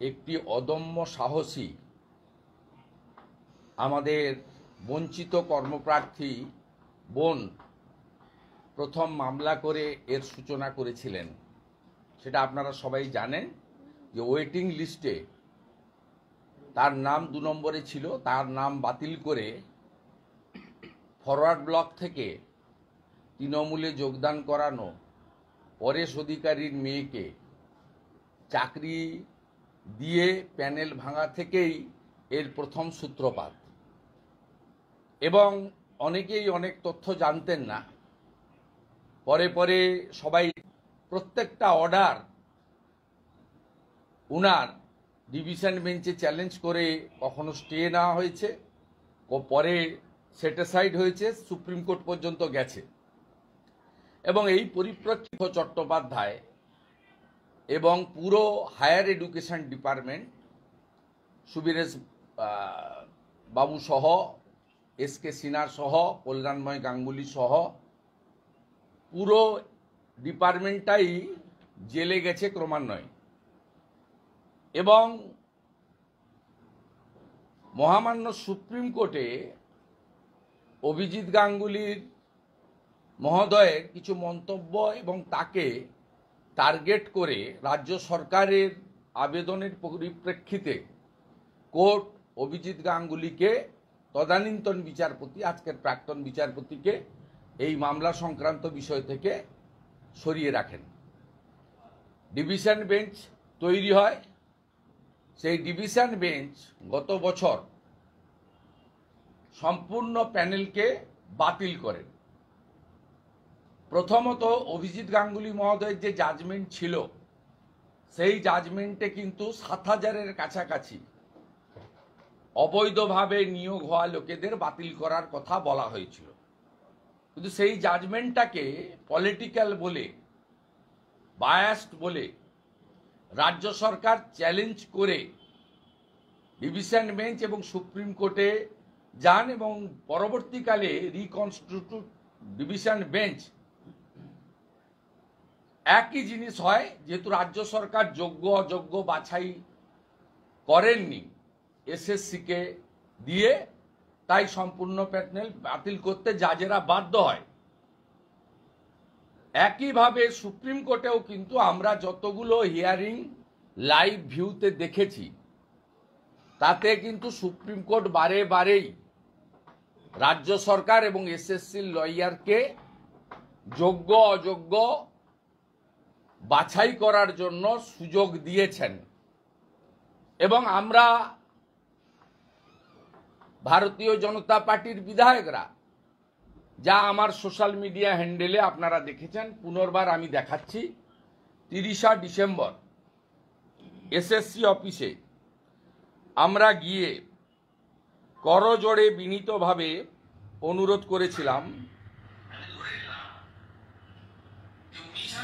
একটি অদম্য সাহসী আমাদের বঞ্চিত কর্মপ্রার্থী বোন প্রথম মামলা করে এর সূচনা করেছিলেন। সেটা আপনারা সবাই জানেন যে ওয়েটিং লিস্টে তার নাম 2 নম্বরে ছিল, তার নাম বাতিল করে ফরওয়ার্ড ব্লক থেকে তৃণমূলে যোগদান করানো পরেশ অধিকারীর মেয়েকে চাকরি দিয়ে প্যানেল ভাঙা থেকেই এর প্রথম সূত্রপাত। এবং অনেকেই অনেক তথ্য জানতেন না, পরে পরে সবাই প্রত্যেকটা অর্ডার উনার ডিভিশন বেঞ্চে চ্যালেঞ্জ করে কখনো স্টে নেওয়া হয়েছে, পরে সেটিসাইড হয়েছে, সুপ্রিম কোর্ট পর্যন্ত গেছে। এবং এই পরিপ্রেক্ষিতে চট্টোপাধ্যায় এবং পুরো হায়ার এডুকেশন ডিপার্টমেন্ট সুবীরেশ বাবু সহ, এসকে সিনহার সহ, কল্যাণময় গাঙ্গুলি সহ পুরো ডিপার্টমেন্টটাই জেলে গেছে ক্রমান্বয়ে। এবং মহামান্য সুপ্রিম কোর্টে অভিজিৎ গাঙ্গুলির মহোদয়ের কিছু মন্তব্য এবং তাকে টার্গেট করে রাজ্য সরকারের আবেদনের পরিপ্রেক্ষিতে কোর্ট অভিজিৎ গাঙ্গুলিকে, তদানীন্তন বিচারপতি আজকের প্রাক্তন বিচারপতিকে এই মামলা সংক্রান্ত বিষয় থেকে সরিয়ে রাখেন। ডিভিশন বেঞ্চ তৈরি হয়। সেই ডিভিশন বেঞ্চ গত বছর সম্পূর্ণ প্যানেলকে বাতিল করেন। প্রথমত অভিজিৎ গাঙ্গুলি মহোদয়ের যে জাজমেন্ট ছিল, সেই জাজমেন্টে কিন্তু 7,000-এর কাছাকাছি অবৈধভাবে নিয়োগ হওয়া লোকেদের বাতিল করার কথা বলা হয়েছিল। কিন্তু সেই জাজমেন্টটাকে পলিটিক্যাল বলে, বায়াসড বলে রাজ্য সরকার চ্যালেঞ্জ করে ডিভিশন বেঞ্চ এবং সুপ্রিম কোর্টে যান। এবং পরবর্তীকালে রিকনস্টিটিউট ডিভিশন বেঞ্চ একই জিনিস হয়, যেহেতু রাজ্য সরকার যোগ্য অযোগ্য বাছাই করেননি এসএসসিকে দিয়ে, তাই সম্পূর্ণ প্যানেল বাতিল করতে জাজেরা বাধ্য হয়। একইভাবে সুপ্রিম কোর্টেও কিন্তু আমরা যতগুলো হিয়ারিং লাইভ ভিউতে দেখেছি, তাতে কিন্তু সুপ্রিম কোর্ট বারে বারেই রাজ্য সরকার এবং এসএসসির লয়ারকে যোগ্য অযোগ্য বাছাই করার জন্য সুযোগ দিয়েছেন। এবং আমরা ভারতীয় জনতা পার্টির বিধায়করা, যা আমার সোশ্যাল মিডিয়া হ্যান্ডেলে আপনারা দেখেছেন, পুনর্বার আমি দেখাচ্ছি, 30 ডিসেম্বর এসএসসি অফিসে আমরা গিয়ে করজোড়ে বিনীতভাবে অনুরোধ করেছিলাম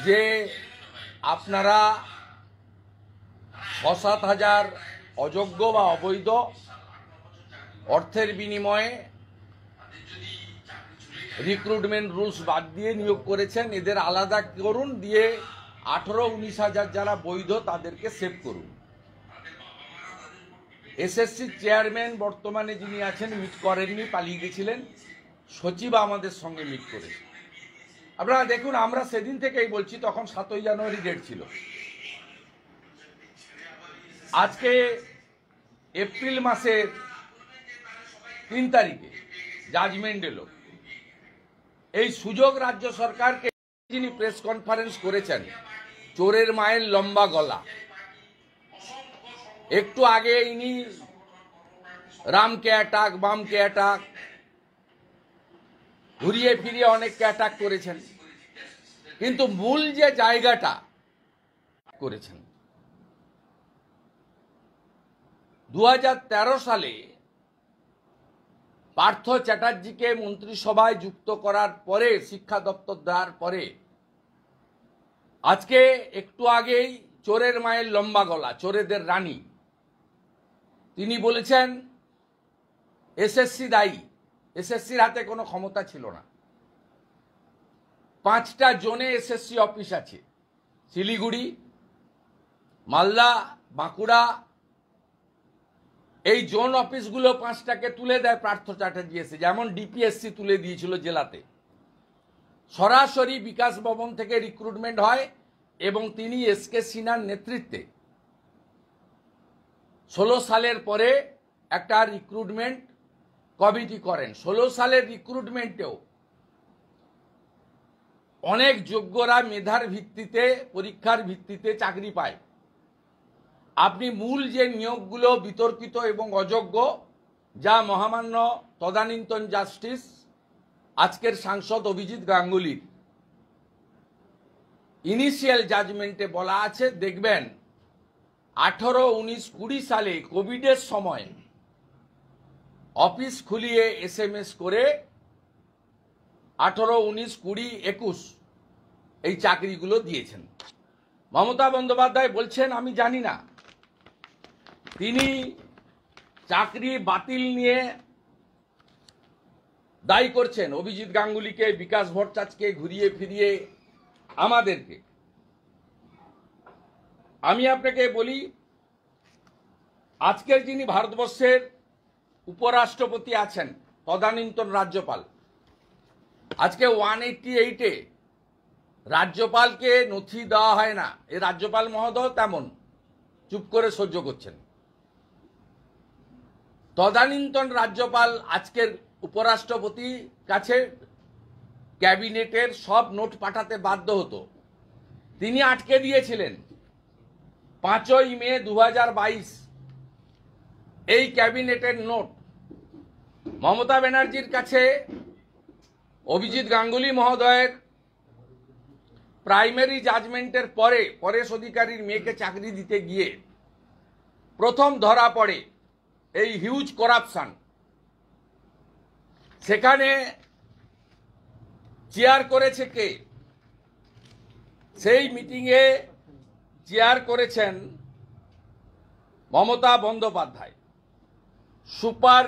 যে আপনারা 6-7 অযোগ্য বা অবৈধ অর্থের বিনিময়ে রিক্রুটমেন্ট রুলস বাদ দিয়ে নিয়োগ করেছেন, এদের আলাদা করুন, দিয়ে 18-19 হাজার যারা বৈধ তাদেরকে সেভ করুন। এসএসসির চেয়ারম্যান বর্তমানে যিনি আছেন মিট করেননি, পালিয়ে গেছিলেন। সচিব আমাদের সঙ্গে মিট করেছে। আপনারা দেখুন, আমরা সেদিন থেকেই বলছি, তখন 7ই জানুয়ারি ডেট ছিল। আজকে এপ্রিল মাসের 3 তারিখে জাজমেন্ট এলো। এই সুযোগ রাজ্য সরকারকে, যিনি প্রেস কনফারেন্স করেছেন, চোরের মায়ের লম্বা গলা। একটু আগে ইনি রামকে অ্যাটাক, বামকে অ্যাটাক, ঘুরিয়ে ফিরিয়ে অনেককে অ্যাটাক করেছেন, কিন্তু মূল যে জায়গাটা করেছেন 2013 সালে পার্থ চ্যাটার্জিকে মন্ত্রিসভায় যুক্ত করার পরে, শিক্ষা দপ্তর দেওয়ার পরে, আজকে একটু আগেই চোরের মায়ের লম্বা গলা, চোরেদের রানী, তিনি বলেছেন এসএসসি দায়ী। এসএসসির হাতে কোনো ক্ষমতা ছিল না। 5টা জোনে এসএসসি অফিস আছে, শিলিগুড়ি, মালদা, বাঁকুড়া, এই জোন অফিসগুলো 5টাকে তুলে দেয় পার্থ চ্যাটার্জি এসে, যেমন ডিপিএসসি তুলে দিয়েছিল জেলাতে। সরাসরি বিকাশ ভবন থেকে রিক্রুটমেন্ট হয় এবং তিনি এসকে সিনহার নেতৃত্বে 16 সালের পরে একটা রিক্রুটমেন্ট কমিটি করেন। 16 সালের রিক্রুটমেন্টেও অনেক যোগ্যরা মেধার ভিত্তিতে, পরীক্ষার ভিত্তিতে চাকরি পায়। আপনি মূল যে নিয়োগগুলো বিতর্কিত এবং অযোগ্য, যা মহামান্য তদানীন্তন জাস্টিস আজকের সাংসদ অভিজিৎ গাঙ্গুলির ইনিশিয়াল জাজমেন্টে বলা আছে, দেখবেন 18, 19, 20 সালে কোভিডের সময় অফিস খুলিয়ে SMS করে 18, 19, 20, 21 এই চাকরিগুলো দিয়েছেন। মমতা বন্দ্যোপাধ্যায় বলছেন আমি জানি না। তিনি চাকরি বাতিল নিয়ে দায়ী করছেন অভিজিৎ গাঙ্গুলিকে, বিকাশ ভট্টাচার্যকে, ঘুরিয়ে ফিরিয়ে আমাদেরকে। আমি আপনাকে বলি, আজকের যিনি ভারতবর্ষের উপরাষ্ট্রপতি আছেন, তদানীন্তন রাজ্যপাল, আজকে 188-এ রাজ্যপালকে নথি দেওয়া হয় না। এই রাজ্যপাল মহোদয় তেমন চুপ করে সহ্য করছেন। তদানীন্তন রাজ্যপাল আজকের উপরাষ্ট্রপতির কাছে ক্যাবিনেটের সব নোট পাঠাতে বাধ্য হতো। তিনি আটকে দিয়েছিলেন 5ই মে 2022 এই ক্যাবিনেটের নোট মমতা ব্যানার্জির কাছে অভিজিৎ গাঙ্গুলি মহোদয়ের প্রাইমারি জাজমেন্টের পরে পরেশ অধিকারীর মেয়েকে চাকরি দিতে গিয়ে প্রথম ধরা পড়ে এই হিউজ করাপশন। সেখানে চেয়ার করেছে কে? সেই মিটিংয়ে চেয়ার করেছেন Mamata Bandyopadhyay. Super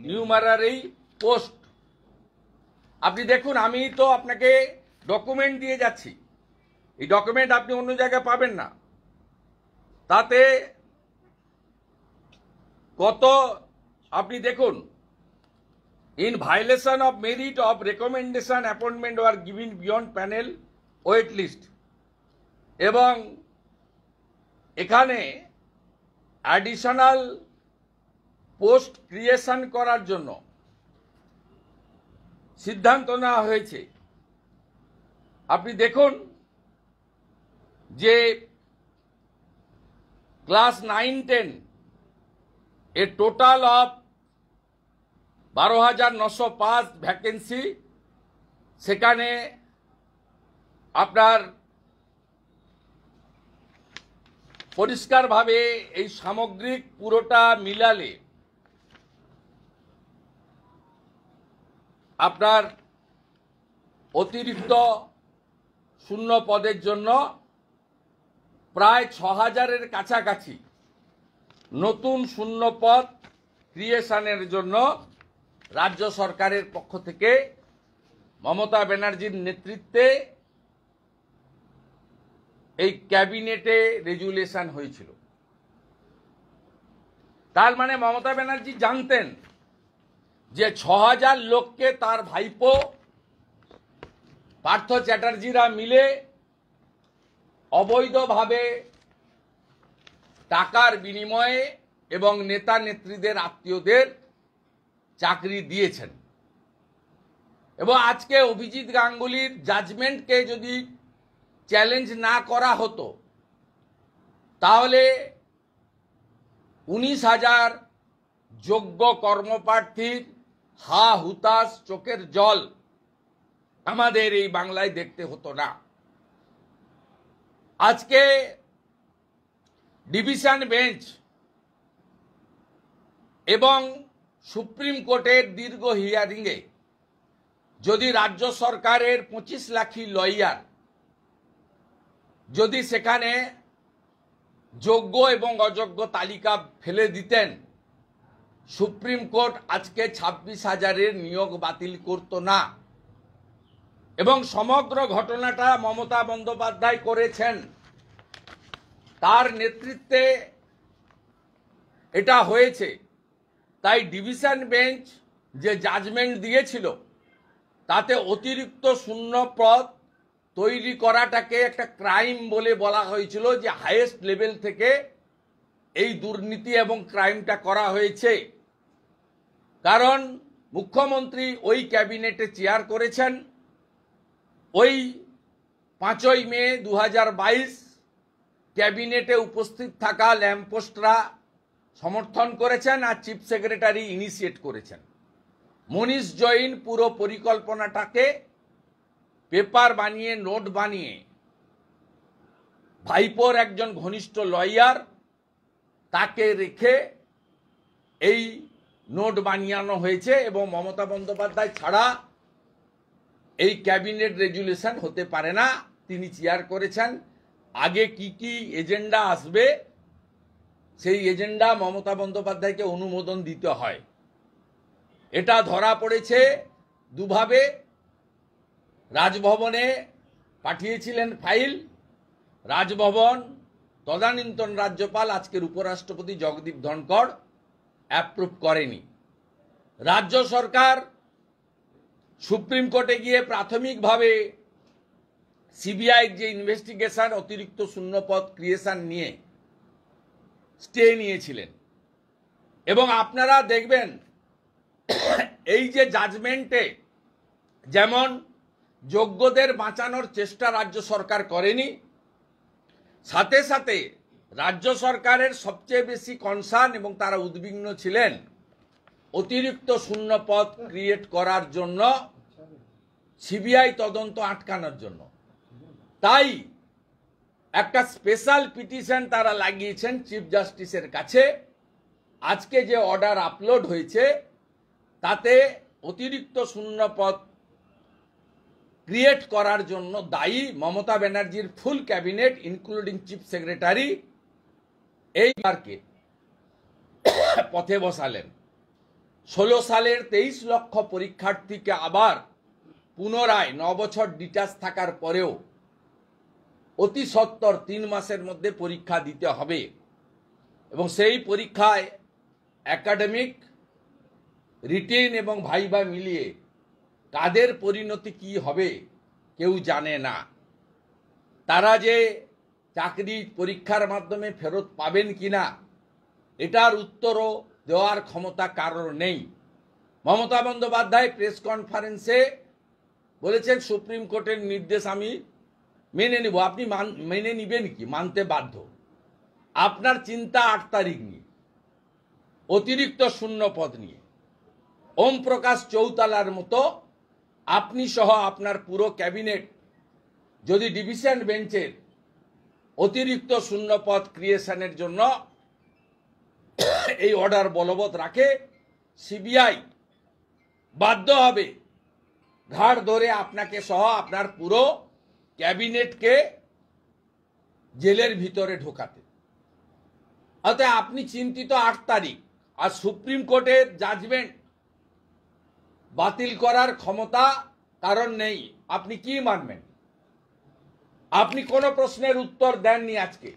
numerary post. আপনি দেখুন, আমি তো আপনাকে ডকুমেন্ট দিয়ে যাচ্ছি, এই ডকুমেন্ট আপনি অন্য জায়গায় পাবেন না। তাতে কত আপনি দেখুন, in violation of merit of recommendation appointment were given beyond panel wait list, এবং এখানে অ্যাডিশনাল পোস্ট ক্রিয়েশন করার জন্য সিদ্ধান্ত নেওয়া হয়েছে। আপনি দেখুন যে ক্লাস 9-10 এর টোটাল অফ 12,905 ভ্যাকেন্সি, সেখানে আপনার পরিষ্কারভাবে এই সামগ্রিক পুরোটা মিলালে আপনার অতিরিক্ত শূন্য পদের জন্য প্রায় 6,000-এর কাছাকাছি নতুন শূন্য পদ ক্রিয়েশনের জন্য রাজ্য সরকারের পক্ষ থেকে মমতা ব্যানার্জির নেতৃত্বে এই ক্যাবিনেটে রেজুলেশন হয়েছিল। তার মানে মমতা ব্যানার্জি জানতেন যে 6,000 লোককে তার ভাইপো পার্থ চ্যাটার্জিরা মিলে অবৈধভাবে টাকার বিনিময়ে এবং নেতা নেত্রীদের আত্মীয়দের চাকরি দিয়েছেন। এবং আজকে অভিজিৎ গাঙ্গুলির জাজমেন্টকে যদি চ্যালেঞ্জ না করা হতো, তাহলে 19,000 যোগ্য কর্মপ্রার্থীর হা হুতাশ চোখের জল আমাদের এই বাংলায় দেখতে হতো না। আজকে ডিভিশন বেঞ্চ এবং সুপ্রিম কোর্টের দীর্ঘ হিয়ারিংয়ে যদি রাজ্য সরকারের 25 লাখি লয়ার যদি সেখানে যোগ্য এবং অযোগ্য তালিকা ফেলে দিতেন, সুপ্রিম কোর্ট আজকে 26,000-এর নিয়োগ বাতিল করত না। এবং সমগ্র ঘটনাটা মমতা বন্দ্যোপাধ্যায় করেছেন। তার নেতৃত্বে এটা হয়েছে। তাই ডিভিশন বেঞ্চ যে জাজমেন্ট দিয়েছিল তাতে অতিরিক্ত শূন্য পদ তৈরি করাটাকে একটা ক্রাইম বলে বলা হয়েছিল, যে হাইয়েস্ট লেভেল থেকে এই দুর্নীতি এবং ক্রাইমটা করা হয়েছে। কারণ মুখ্যমন্ত্রী ওই ক্যাবিনেটে চেয়ার করেছেন। ওই 5ই মে 2022 ক্যাবিনেটে উপস্থিত থাকা ল্যাম্পপোস্টরা সমর্থন করেছেন আর চিফ সেক্রেটারি ইনিশিয়েট করেছেন। মনীষ জৈন পুরো পরিকল্পনাটাকে পেপার বানিয়ে, নোট বানিয়ে, ভাইপোর একজন ঘনিষ্ঠ লয়ার তাকে রেখে এই নোট বানিয়ানো হয়েছে এবং মমতা বন্দ্যোপাধ্যায় ছাড়া এই ক্যাবিনেট রেজুলেশন হতে পারে না। তিনি চেয়ার করেছেন। আগে কি কি এজেন্ডা আসবে সেই এজেন্ডা মমতা বন্দ্যোপাধ্যায়কে অনুমোদন দিতে হয়। এটা ধরা পড়েছে দুভাবে। রাজভবনে পাঠিয়েছিলেন ফাইল, রাজভবন তদানীন্তন রাজ্যপাল আজকের উপরাষ্ট্রপতি জগদীপ ধনখড় অ্যাপ্রুভ করেনি। রাজ্য সরকার সুপ্রিম কোর্টে গিয়ে প্রাথমিকভাবে সিবিআই যে ইনভেস্টিগেশন অতিরিক্ত শূন্যপদ ক্রিয়েশন নিয়ে স্টে নিয়েছিলেন। এবং আপনারা দেখবেন এই যে জাজমেন্টে যেমন যোগ্যদের বাঁচানোর চেষ্টা রাজ্য সরকার করেনি, সাথে সাথে রাজ্য সরকারের সবচেয়ে বেশি কনসার্ন এবং তারা উদ্বিগ্ন ছিলেন অতিরিক্ত শূন্যপদ ক্রিয়েট করার জন্য, সিবিআই তদন্ত আটকানোর জন্য। তাই একটা স্পেশাল পিটিশন তারা লাগিয়েছেন চিফ জাস্টিসের কাছে। আজকে যে অর্ডার আপলোড হয়েছে তাতে অতিরিক্ত শূন্যপদ ক্রিয়েট করার জন্য দায়ী মমতা ব্যানার্জির full cabinet including chief secretary এইবারকে পথে বসালেন। 16 সালের 23 লক্ষ পরীক্ষার্থীকে আবার পুনরায় 9 বছর ডিটাচ থাকার পরেও অতি সত্বর 3 মাসের মধ্যে পরীক্ষা দিতে হবে এবং সেই পরীক্ষায় একাডেমিক, রিটেন এবং ভাইভা মিলিয়ে কাদের পরিণতি কি হবে কেউ জানে না। তারা যে চাকরি পরীক্ষার মাধ্যমে ফেরত পাবেন কিনা এটার উত্তরও দেওয়ার ক্ষমতা কারোর নেই। মমতা বন্দ্যোপাধ্যায় প্রেস কনফারেন্সে বলেছেন সুপ্রিম কোর্টের নির্দেশ আমি মেনে নিব। আপনি মেনে নিবেন কি? মানতে বাধ্য। আপনার চিন্তা 8 তারিখ নিয়ে, অতিরিক্ত শূন্যপদ নিয়ে। ওম প্রকাশ চৌতালার মতো আপনি সহ আপনার পুরো ক্যাবিনেট যদি ডিভিশন বেঞ্চের অতিরিক্ত শূন্যপদ ক্রিয়েশনের জন্য এই অর্ডার বলবৎ রাখে, সিবিআই বাধ্য হবে ঘাড় ধরে আপনাকে সহ আপনার পুরো ক্যাবিনেটকে জেলের ভিতরে ঢোকাতে। অতএব আপনি চিন্তিত 8 তারিখ, আর সুপ্রিম কোর্টের জাজমেন্ট বাতিল করার ক্ষমতা কারণ নেই। আপনি কি মানবেন? আপনি কোনো প্রশ্নের উত্তর দেননি আজকে।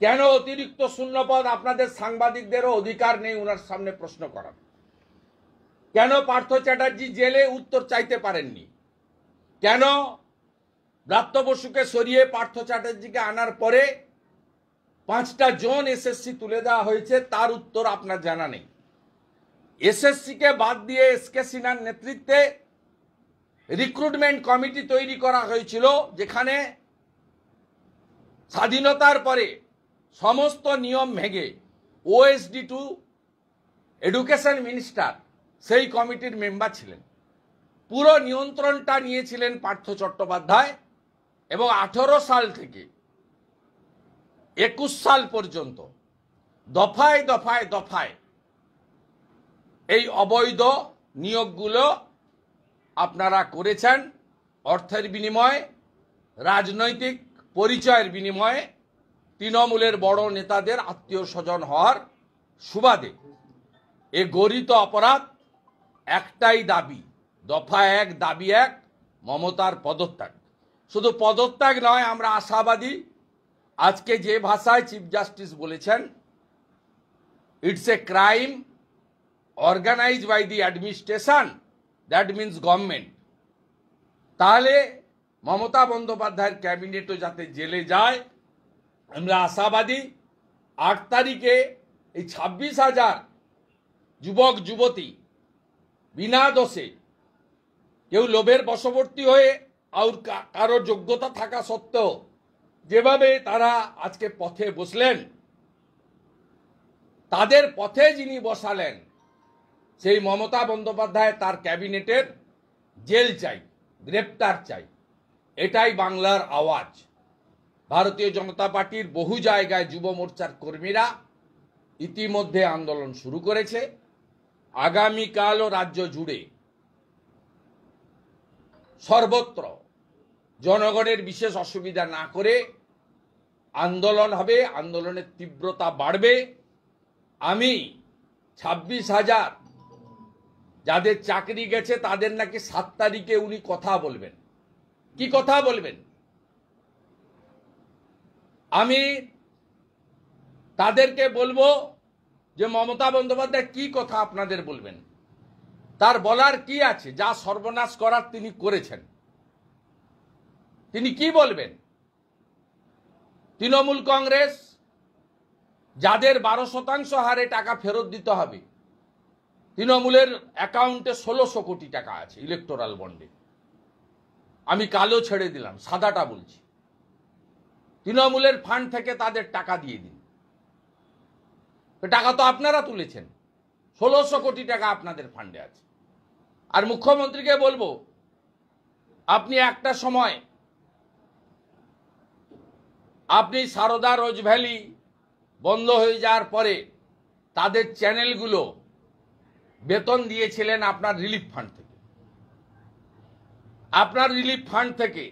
কেন অতিরিক্ত শূন্যপদ? আপনাদের সাংবাদিকদেরও অধিকার নেই ওনার সামনে প্রশ্ন করার। কেন পার্থ চ্যাটার্জি জেলে? উত্তর চাইতে পারেননি। কেন ব্রাত্য বসুকে সরিয়ে পার্থ চ্যাটার্জিকে আনার পরে 5টা জোন এসএসসি তুলে দেওয়া হয়েছে তার উত্তর আপনার জানা নেই। এসএসসিকে বাদ দিয়ে এসকে সিনহার নেতৃত্বে রিক্রুটমেন্ট কমিটি তৈরি করা হয়েছিল, যেখানে স্বাধীনতার পরে সমস্ত নিয়ম ভেঙে ওএসডি টু এডুকেশন মিনিস্টার সেই কমিটির মেম্বার ছিলেন। পুরো নিয়ন্ত্রণটা নিয়েছিলেন পার্থ চট্টোপাধ্যায় এবং 18 সাল থেকে 21 সাল পর্যন্ত দফায় দফায় দফায় এই অবৈধ নিয়োগগুলো আপনারা করেছেন অর্থের বিনিময়ে, রাজনৈতিক পরিচয়ের বিনিময়ে, তৃণমূলের বড় নেতাদের আত্মীয় স্বজন হওয়ার সুবাদে। এ গরিত অপরাধ। একটাই দাবি, দফা 1 দাবি 1, মমতার পদত্যাগ। শুধু পদত্যাগ নয়, আমরা আশাবাদী আজকে যে ভাষায় চিফ জাস্টিস বলেছেন, it's a crime organized by the administration, that means government. তাহলে মমতা বন্দ্যোপাধ্যায়ের ক্যাবিনেটও যাতে জেলে যায়, আমরা আশাবাদী। 8 তারিখে এই 26,000 যুবক যুবতী বিনা দোষে, কেউ লোভের বশবর্তী হয়ে আর কারো যোগ্যতা থাকা সত্ত্বেও যেভাবে তারা আজকে পথে বসলেন, তাদের পথে যিনি বসালেন সেই মমতা বন্দ্যোপাধ্যায়, তার ক্যাবিনেটের জেল চাই, গ্রেপ্তার চাই। এটাই বাংলার আওয়াজ। ভারতীয় জনতা পার্টির বহু জায়গায় যুব মোর্চার কর্মীরা ইতিমধ্যে আন্দোলন শুরু করেছে। আগামীকালও রাজ্য জুড়ে সর্বত্র জনগণের বিশেষ অসুবিধা না করে আন্দোলন হবে, আন্দোলনের তীব্রতা বাড়বে। আমি 26,000 যাদের চাকরি গেছে তাদের নাকি 7 তারিখে উনি কথা বলবেন। কি কথা বলবেন? আমি তাদেরকে বলবো যে মমতা বন্দ্যোপাধ্যায় কি কথা আপনাদের বলবেন, তার বলার কি আছে? যা সর্বনাশ করার তিনি করেছেন, তিনি কি বলবেন? তৃণমূল কংগ্রেস যাদের 12% হারে টাকা ফেরত দিতে হবে, তৃণমূলের অ্যাকাউন্টে 1600 কোটি টাকা আছে ইলেকটোরাল বন্ডে। আমি কালো ছেড়ে দিলাম, সাদাটা বলছি। তৃণমূলের ফান্ড থেকে তাদের টাকা দিয়ে দিন। টাকা তো আপনারা তুলেছেন, 1600 কোটি টাকা আপনাদের ফান্ডে আছে। আর মুখ্যমন্ত্রীকে বলবো, আপনি একটা সময় আপনি সারদা রোজ ভ্যালি বন্ধ হয়ে যাওয়ার পরে তাদের চ্যানেলগুলো বেতন দিয়েছিলেন আপনার রিলিফ ফান্ড থেকে। আপনার রিলিফ ফান্ড থেকে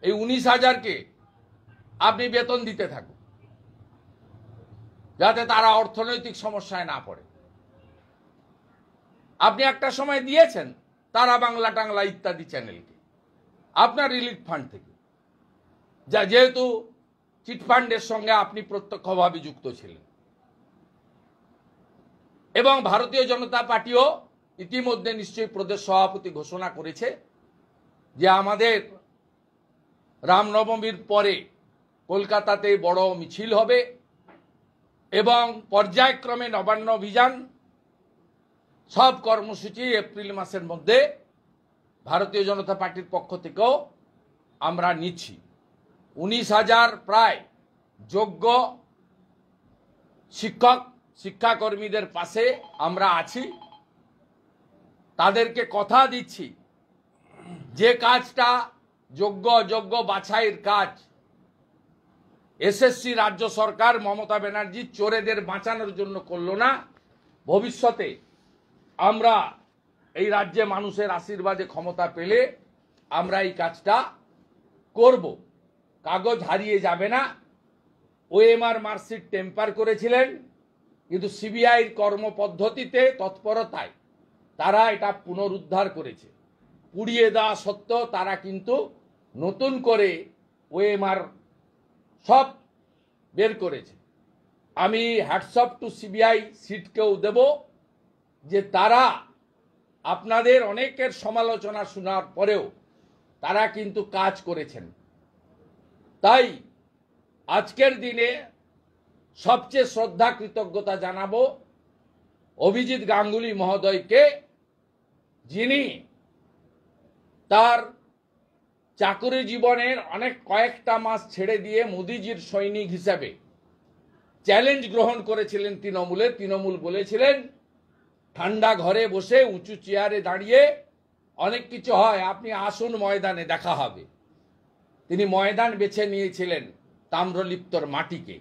এই 19,000কে আপনি বেতন দিতে থাকুন, যাতে তারা অর্থনৈতিক সমস্যায় না পড়ে। আপনি একটা সময় দিয়েছেন তারা বাংলা টাংলা ইত্যাদি চ্যানেলকে আপনার রিলিফ ফান্ড থেকে, যা যেহেতু চিটফান্ডের সঙ্গে আপনি প্রত্যক্ষভাবে যুক্ত ছিলেন। এবং ভারতীয় জনতা পার্টিও ইতিমধ্যে নিশ্চয়ই প্রদেশ সভাপতি ঘোষণা করেছে যে আমাদের রামনবমীর পরে কলকাতাতে বড় মিছিল হবে এবং পর্যায়ক্রমে নবান্ন অভিযান, সব কর্মসূচি এপ্রিল মাসের মধ্যে ভারতীয় জনতা পার্টির পক্ষ থেকেও আমরা নিচ্ছি। 19,000 প্রায় যোগ্য শিক্ষক শিক্ষাকর্মীদের পাশে আমরা আছি। তাদেরকে কথা দিচ্ছি যে কাজটা যোগ্য অযোগ্য বাছাইয়ের কাজ এসএসসি রাজ্য সরকার মমতা ব্যানার্জি চোরেদের বাঁচানোর জন্য করলো না, ভবিষ্যতে আমরা এই রাজ্যে মানুষের আশীর্বাদে ক্ষমতা পেলে আমরা এই কাজটা করব। কাগজ হারিয়ে যাবে না। ওএমআর মার্কশিট টেম্পার করেছিলেন, কিন্তু সিবিআইর কর্মপদ্ধতিতে তৎপরতায় তারা এটা পুনরুদ্ধার করেছে। পুড়িয়ে দেওয়া সত্ত্বেও তারা কিন্তু নতুন করে ওএমআর সব বের করেছে। আমি হ্যাটস অফ টু সিবিআই সিটকেও দেব যে তারা আপনাদের অনেকের সমালোচনা শোনার পরেও তারা কিন্তু কাজ করেছেন। তাই আজকের দিনে সবচেয়ে শ্রদ্ধা কৃতজ্ঞতা জানাবো অভিজিৎ গাঙ্গুলি মহোদয়কে, যিনি তার চাকরি জীবনের কয়েকটা মাস ছেড়ে দিয়ে মোদিজির সৈনিক হিসাবে চ্যালেঞ্জ গ্রহণ করেছিলেন তৃণমূলের। তৃণমূল বলেছিলেন ঠান্ডা ঘরে বসে উঁচু চেয়ারে দাঁড়িয়ে অনেক কিছু হয়, আপনি আসুন ময়দানে দেখা হবে। তিনি ময়দান বেছে নিয়েছিলেন তাম্রলিপ্তর মাটিকে,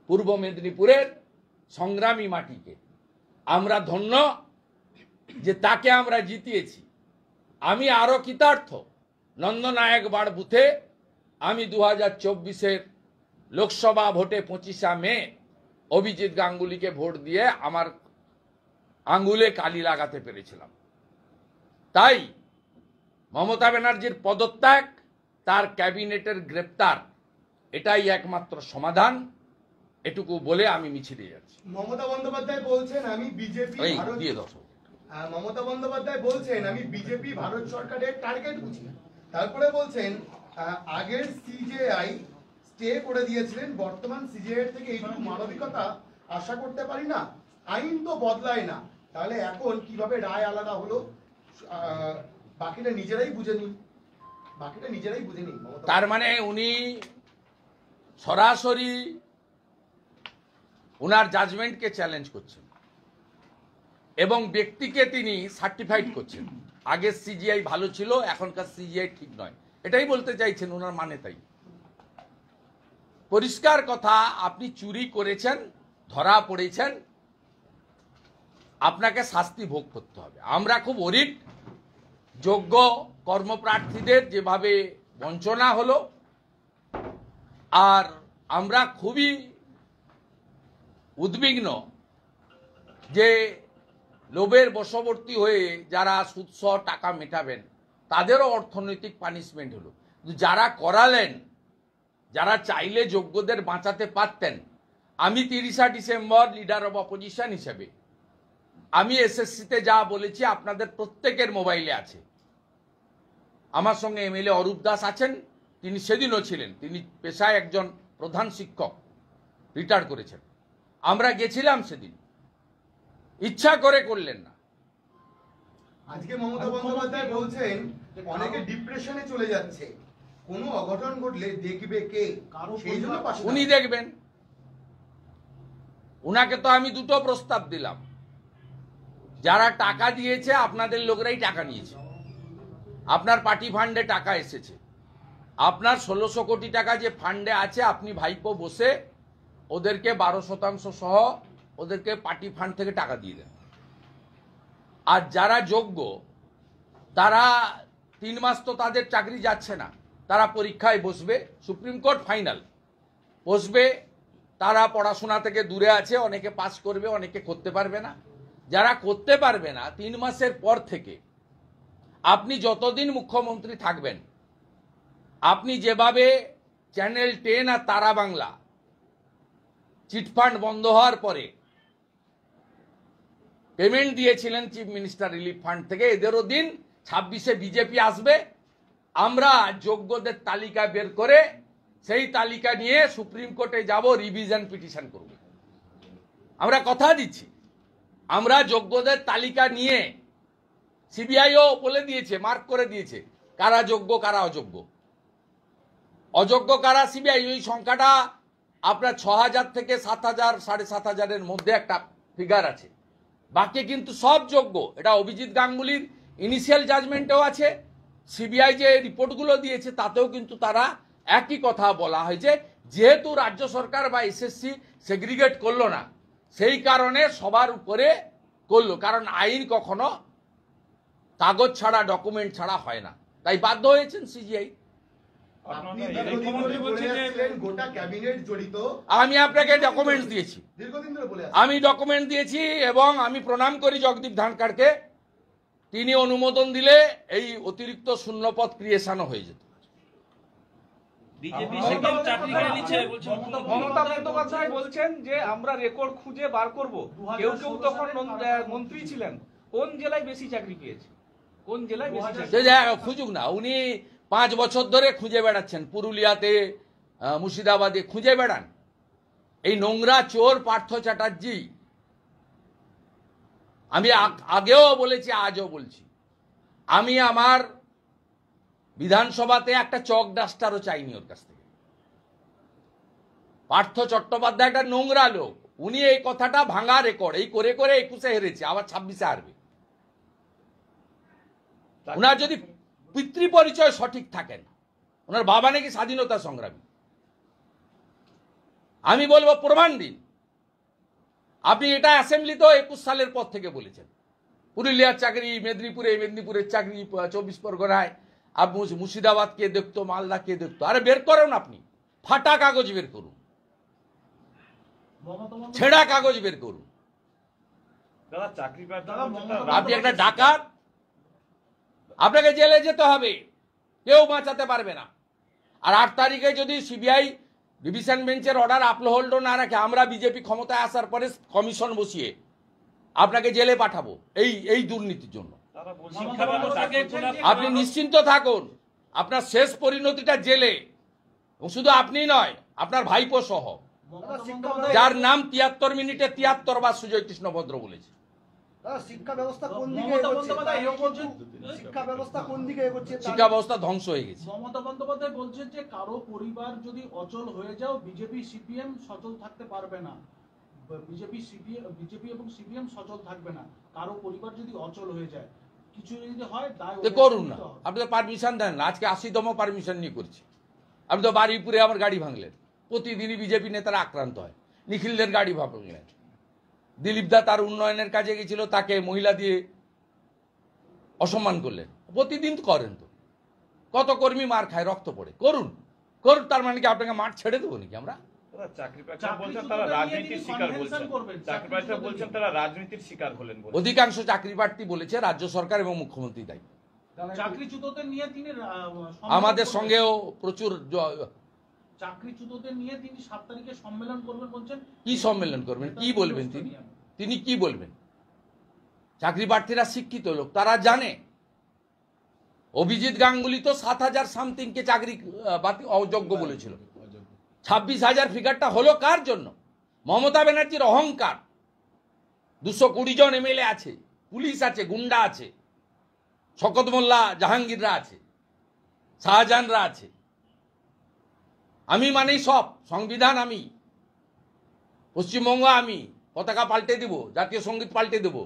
পূর্ব মেদিনীপুরের সংগ্রামী মাটিকে। আমরা ধন্য যে তাকে আমরা জিতিয়েছি। আমি আরো কৃতার্থ, নন্দনায়ক বাড় বুথে আমি 2024-এর লোকসভা ভোটে 25শে মে অভিজিৎ গাঙ্গুলিকে ভোট দিয়ে আমার আঙ্গুলে কালি লাগাতে পেরেছিলাম। তাই মমতা ব্যানার্জির পদত্যাগ, তার ক্যাবিনেটের গ্রেপ্তার এটাই একমাত্র সমাধান। এটুকু বলে আমি মিছিলে যাচ্ছি। মমতা বন্দ্যোপাধ্যায় বলছেন আমি বিজেপি মমতা বন্দ্যোপাধ্যায় বলছেন আমি বিজেপি ভারত সরকারের টার্গেট বুঝি। তারপরে বলছেন আগের সিজেআই স্টে করে দিয়েছিলেন, বর্তমান সিজেআই থেকে এইটুকু মানবিকতা আশা করতে পারি না, আইন তো বদলায় না, তাহলে এখন কিভাবে রায় আলাদা হলো? বাকিটা নিজেরাই বুঝে নিন। তার মানে উনি সরাসরি ওনার জাজমেন্টকে চ্যালেঞ্জ করছেন এবং ব্যক্তিকে তিনি সার্টিফাইড করছেন। আগের সিজিআই ভালো ছিল, এখনকার সিজিআই ঠিক নয়, এটাই বলতে চাইছেন ওনার মানে। তাই পরিষ্কার কথা, আপনি চুরি করেছেন, ধরা পড়েছেন, আপনাকে শাস্তি ভোগ করতে হবে। আমরা খুব অরিড, যোগ্য কর্মপ্রার্থীদের যেভাবে বঞ্চনা হলো, আর আমরা খুবই উদ্বিগ্ন যে লোভের বশবর্তী হয়ে যারা সুদসহ টাকা মেটাবেন তাদেরও অর্থনৈতিক পানিশমেন্ট হলো। যারা করালেন, যারা চাইলে যোগ্যদের বাঁচাতে পারতেন, আমি 30 ডিসেম্বর লিডার অব অপোজিশন হিসেবে আমি এসএসসিতে যা বলেছি আপনাদের প্রত্যেকের মোবাইলে আছে। আমার সঙ্গে এমএলএ অরূপ দাস আছেন, তিনি সেদিনও ছিলেন, তিনি পেশায় একজন প্রধান শিক্ষক, রিটায়ার করেছেন। আমরা গেছিলাম সেদিন, ইচ্ছা করে করলেন না। আজকে মমতা বন্দ্যোপাধ্যায় বলছেন অনেকে ডিপ্রেশনে চলে যাচ্ছে, কোনো অঘটন ঘটলে দেখবে কে? সেই জন্য উনি দেখবেন। উনাকে তো আমি দুটো প্রস্তাব দিলাম। যারা টাকা দিয়েছে আপনাদের লোকরাই টাকা নিয়েছে, আপনার পার্টি ফান্ডে টাকা এসেছে, আপনার 1600 কোটি টাকা যে ফান্ডে আছে, আপনি ভাইপো বসে ওদেরকে 12% সহ ওদেরকে পার্টি ফান্ড থেকে টাকা দিয়ে দেন। আর যারা যোগ্য তারা 3 মাস তো তাদের চাকরি যাচ্ছে না, তারা পরীক্ষায় বসবে, সুপ্রিম কোর্ট ফাইনাল বসবে, তারা পড়াশোনা থেকে দূরে আছে, অনেকে পাস করবে, অনেকে করতে পারবে না। যারা করতে পারবে না 3 মাসের পর থেকে আপনি যতদিন মুখ্যমন্ত্রী থাকবেন, আপনি যেভাবে চ্যানেল 10 আর তারা বাংলা চিটফান্ড বন্ধ হওয়ার পরে পেমেন্ট দিয়েছিলেন চিফ মিনিস্টার রিলিফ ফান্ড থেকে, এদেরও দিন 26-এ বিজেপি আসবে, আমরা যোগ্যদের তালিকা বের করে সেই তালিকা নিয়ে সুপ্রিম কোর্টে যাব, রিভিশন পিটিশন করব। আমরা কথা দিচ্ছি, আমরা যোগ্যদের তালিকা নিয়ে, সিবিআইও বলে দিয়েছে, মার্ক করে দিয়েছে কারা যোগ্য কারা অযোগ্য, অযোগ্য কারা। সিবিআই ওই সংখ্যাটা আপনার 6000 থেকে 7000, 7500-এর মধ্যে একটা ফিগার আছে, বাকি কিন্তু সব যোগ্য। এটা অভিজিৎ গাঙ্গুলির ইনিশিয়াল জাজমেন্টেও আছে, সিবিআই যে রিপোর্টগুলো দিয়েছে তাতেও কিন্তু তারা একই কথা বলা হয়েছে। যেহেতু রাজ্য সরকার বা এসএসসি সেগ্রিগেট করলো না, সেই কারণে সবার উপরে করলো, কারণ আইন কখনো কাগজ ছাড়া, ডকুমেন্ট ছাড়া হয় না, তাই বাধ্য হয়েছেন সিজিআই। আমি আপনাকে ডকুমেন্টস দিয়েছি, আমি ডকুমেন্ট দিয়েছি এবং আমি প্রণাম করি জগদীপ ধনখড়কে, তিনি অনুমোদন দিলে এই অতিরিক্ত শূন্যপদ ক্রিয়েশনও হয়ে যেত। মমতা বন্দ্যোপাধ্যায় বলছেন যে আমরা রেকর্ড খুঁজে বার করব, কেউ কেউ তখন মন্ত্রী ছিলেন, কোন জেলায় বেশি চাকরি পেয়েছে, কোন জেলায় বেশি চাকরি? খুঁজুক না, উনি 5 বছর ধরে খুঁজে বেড়াচ্ছেন, পুরুলিয়াতে, মুর্শিদাবাদে খুঁজে বেড়ান। এই নোংরা চোর পার্থ চ্যাটার্জি, আমি আগেও বলেছি, আজও বলছি, আমি আমার বিধানসভাতে একটা চক ডাস্টারও চাইনি ওর কাছ থেকে। পার্থ চট্টোপাধ্যায় একটা নোংরা লোক, উনি এই কথাটা ভাঙা রেকর্ড, এই করে করে 21-এ হেরেছে, আবার 26-এ হারবে। উনার যদি পিতৃ পরিচয় সঠিক থাকেন, ওনার বাবা নাকি স্বাধীনতা সংগ্রামী, আমি বলবো প্রমাণ দিন। আপনি এটা অ্যাসেম্বলিতেও 21 সালের পর থেকে বলেছেন, পুরুলিয়ার চাকরি মেদিনীপুরের চাকরি 24 পরগনায়, মুর্শিদাবাদ কে দেখতো, মালদা কে দেখতো। আরে বের করুন, আপনি ফাটা কাগজ বের করুন, ছেঁড়া কাগজ বের করুন। আপনি একটা ডাকাত, আপনাকে জেলে যেতে হবে, কেউ বাঁচাতে পারবে না। আর 8 তারিখে যদি সিবিআই ডিভিশন বেঞ্চের অর্ডার আপহোল্ড না রাখে আমরা বিজেপি ক্ষমতায় আসার পরে কমিশন বসিয়ে আপনাকে জেলে পাঠাবো এই দুর্নীতির জন্য। আপনি নিশ্চিন্ত থাকুন, আপনার শেষ পরিণতিটা জেলে। শুধু আপনি নয়, আপনার ভাইপো সহ, যার নাম 73 মিনিটে 73 বার সুজয় কৃষ্ণ ভদ্র বলেছে। শিক্ষা ব্যবস্থা কোন দিকে এগোচ্ছে? শিক্ষা ব্যবস্থা কোন দিকে এগোচ্ছে? শিক্ষা ব্যবস্থা ধ্বংস হয়ে গেছে। মমতা বন্দ্যোপাধ্যায় বলছেন যে কারো পরিবার যদি অচল হয়ে যাও বিজেপি সিপিএম সচল থাকতে পারবে না। বিজেপি এবং সিপিএম সচল থাকবে না, কারো পরিবার যদি অচল হয়ে যায়, কিছু যদি হয় দায় করুন না। আপনি তো পারমিশন দেন না, আজকে 80তম পারমিশন নিয়ে করছি। আপনি তো বারুইপুরে আমার গাড়ি ভাঙলেন, প্রতিদিনই বিজেপি নেতারা আক্রান্ত হয়। নিখিলদের গাড়ি ভাঙলেন, দিলীপ দা তার উন্নয়নের কাজে গেছিল, তাকে মহিলা দিয়ে অসম্মান করলেন। প্রতিদিন করেন তো, কত কর্মী মার খায়, রক্ত পড়ে। করুন, তার মানে কি আপনাকে মাঠ ছেড়ে দেবো নাকি আমরা? অধিকাংশ চাকরি প্রার্থী বলেছে রাজ্য সরকার এবং মুখ্যমন্ত্রী দায়ী। চাকরিচ্যুতদের নিয়ে তিনি আমাদের সঙ্গেও প্রচুর চাকরিচ্যুতদের নিয়ে তিনি 7 তারিখে সম্মেলন করবেন বলছেন। কি সম্মেলন করবেন, কি বলবেন তিনি কি বলবেন? চাকরি প্রার্থীরা শিক্ষিত লোক, তারা জানে। অভিজিৎ গাঙ্গুলি তো 7,000 সামথিংকে চাকরি অযোগ্য বলেছিল। 26,000 ফিগারটা হলো কার জন্য? মমতা ব্যানার্জির অহংকার। 220 জন এমএলএ আছে, পুলিশ আছে, গুন্ডা আছে, শকত মোল্লা জাহাঙ্গীররা আছে, শাহজাহানরা আছে। আমি মানেই সব, সংবিধান আমি, পশ্চিমবঙ্গ আমি, পতাকা পাল্টে দেব, জাতীয় সঙ্গীত পাল্টে দেব,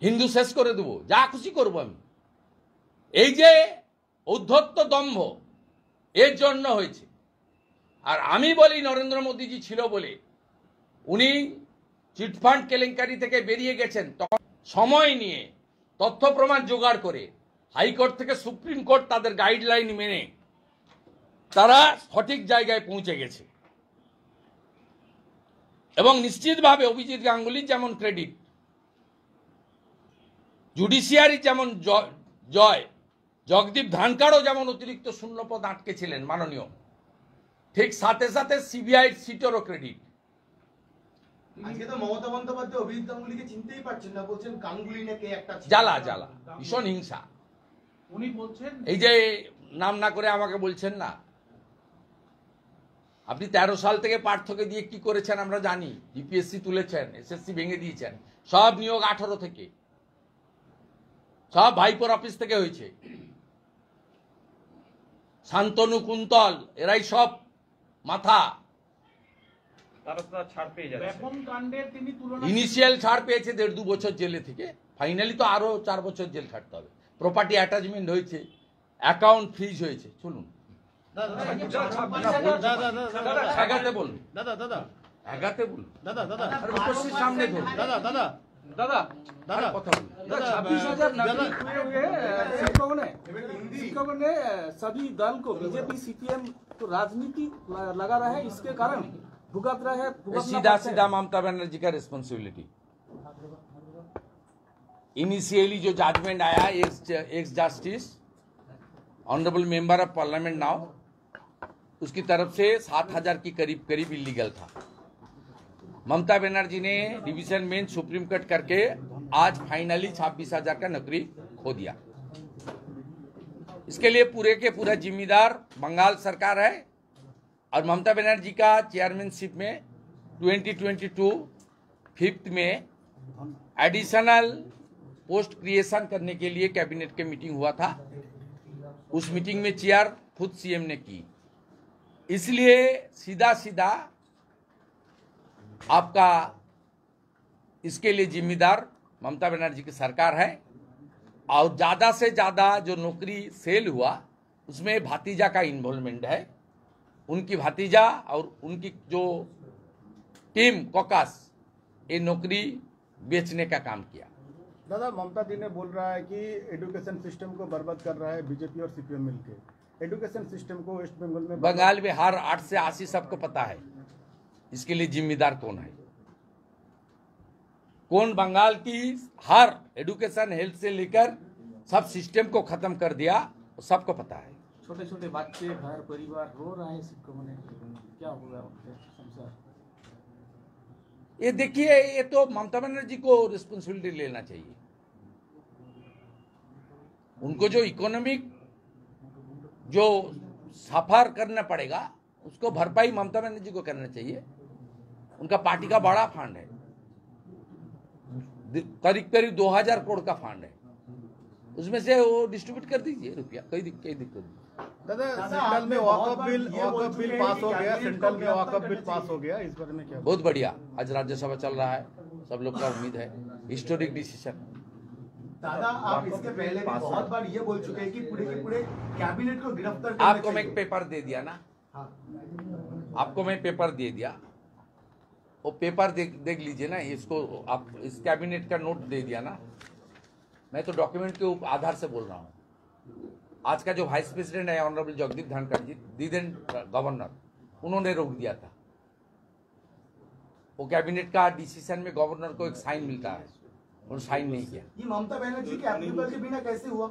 হিন্দু শেষ করে দেব, যা খুশি করব আমি। এই যে ঔদ্ধত্য দম্ভ, এর জন্য হয়েছে। আর আমি বলি নরেন্দ্র মোদীজি ছিল বলে উনি চিটফান্ড কেলেঙ্কারি থেকে বেরিয়ে গেছেন। তখন সময় নিয়ে তথ্য প্রমাণ জোগাড় করে হাইকোর্ট থেকে সুপ্রিম কোর্ট তাদের গাইডলাইন মেনে তারা সঠিক জায়গায় পৌঁছে গেছে। এবং নিশ্চিতভাবে অভিজিৎ গাঙ্গুলির যেমন ক্রেডিট, জুডিশিয়ারি যেমন জয়, জগদীপ ধানকারও যেমন অতিরিক্ত শূন্যপদ আটকে ছিলেন মাননীয়, ঠিক সাথে সাথে সিবিআই সিটেরও ক্রেডিট। আজকে তো মমতা বন্দ্যোপাধ্যায় অভিজিৎ গাঙ্গুলিকে চিনতেই পারছেন না, বলছেন গাঙ্গুলি নাকি একটা জ্বালা ভীষণ হিংসা। উনি বলছেন এই যে নাম না করে আমাকে বলছেন না, আপনি 13 সাল থেকে পার্থকে দিয়ে কি করেছেন আমরা জানি। জিপিএসসি তুলেছেন, এসএসসি ভেঙে দিয়েছেন, সব নিয়োগ 18 থেকে, সব ভাইপোর অফিস থেকে হয়েছে। শান্তনু কুন্তল এরাই সব মাথা। ইনিশিয়াল ছাড় পেয়েছে 1.5-2 বছর জেলে থেকে, ফাইনালি তো আরো 4 বছর জেল খাটতে হবে। প্রপার্টি অ্যাটাচমেন্ট হয়েছে, অ্যাকাউন্ট ফ্রিজ হয়েছে। চলুন আগাতে বলুন, আগাতে বলুন, সামনে ধরুন। কথা বলুন। 26,000 नौकरी हुए शिक्षकों ने सभी दल को बीजेपी सीपीएम तो राजनीति लगा रहा है, इसके कारण भुगत रहे हैं। सीधा ममता बनर्जी का रिस्पॉन्सिबिलिटी। इनिशियली जो जजमेंट आया x justice honourable member of parliament now, उसकी तरफ से 7,000 की करीब इलीगल था। ममता बनर्जी ने डिवीजन बेंच सुप्रीम कोर्ट करके आज फाइनली 26,000 का नौकरी खो दिया। इसके लिए पूरे के पूरा जिम्मेदार बंगाल सरकार है। और ममता बनर्जी का चेयरमैनशिप में 2022 5th में एडिशनल पोस्ट क्रिएशन करने के लिए कैबिनेट के मीटिंग हुआ था। उस मीटिंग में चेयर खुद सीएम ने की। इसलिए सीधा आपका इसके लिए जिम्मेदार ममता बनर्जी की सरकार है। और ज़्यादा से ज़्यादा जो नौकरी सेल हुआ उसमें भातीजा का इन्वॉल्वमेंट है। उनकी भातीजा और उनकी जो टीम कॉकस ये नौकरी बेचने का काम किया। दादा, ममता दी ने बोल रहा है कि एजुकेशन सिस्टम को बर्बाद कर रहा है बीजेपी और सीपीएम मिलकर। एजुकेशन सिस्टम को वेस्ट बंगाल में हर 8 से 80 सबको पता है। इसके लिए जिम्मेदार कौन है, कौन बंगाल की हर एजुकेशन हेल्थ से लेकर सब सिस्टम को खत्म कर दिया, सबको पता है। छोटे छोटे बच्चे घर परिवार रो रहे हैं सिक्कों में, क्या होगा उनके संसार? ये देखिए, ये तो ममता बनर्जी को रिस्पॉन्सिबिलिटी लेना चाहिए। उनको जो इकोनॉमिक जो सफर करना पड़ेगा उसको भरपाई ममता बनर्जी को करना चाहिए। उनका पार्टी का बड़ा फंड है, करीब करीब 2000 करोड़ का फंड है, उसमें से वो डिस्ट्रीब्यूट कर दीजिए रुपया, कोई दिक्कत नहीं। दादा सेंट्रल में वॉकअप बिल पास हो गया, सेंट्रल में वॉकअप बिल पास हो गया, इस बारे में क्या? बहुत बढ़िया, आज राज्यसभा चल रहा है, सब लोग का उम्मीद है हिस्टोरिक डिसीजन। दादा आप इसके पहले भी बहुत बार ये बोल चुके हैं कि पूरे के पूरे कैबिनेट को गिरफ्तार करना आपको मैं चाहिए। एक पेपर दे दिया ना, हाँ। आपको मैं पेपर दे दिया, वो पेपर देख लीजिए ना, इसको आप इस कैबिनेट का नोट दे दिया ना, मैं तो डॉक्यूमेंट के आधार से बोल रहा हूँ। आज का जो वाइस प्रेसिडेंट है ऑनरेबल जगदीप धनखड़ जी, दीदेन गवर्नर, उन्होंने रोक दिया था। वो कैबिनेट का डिसीजन में गवर्नर को एक साइन मिलता है, उन्होंने साइन नहीं किया। ये ममता बनर्जी के अप्रूवल के बिना कैसे हुआ?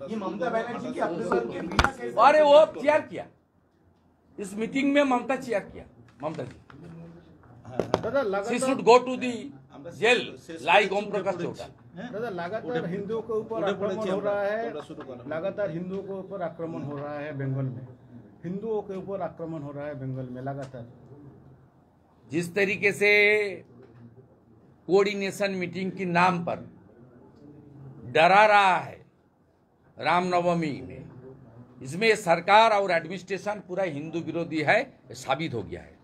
ये ममता बनर्जी के अप्रूवल के बिना कैसे? अरे वो चेयर किया, इस मीटिंग में ममता चेयर किया, ममता जी। दादा She should लगातार go to the jail like Om Prakash Chautala. दादा लगातार हिंदुओं के ऊपर आक्रमण हो रहा है, लगातार हिंदुओं के ऊपर आक्रमण हो रहा है बंगाल में, हिंदुओं के ऊपर आक्रमण हो रहा है बंगाल में लगातार। जिस तरीके से कोऑर्डिनेशन मीटिंग के नाम पर डरा रहा है रामनवमी में, इसमें सरकार और एडमिनिस्ट्रेशन पूरा हिंदू विरोधी है, साबित हो गया है।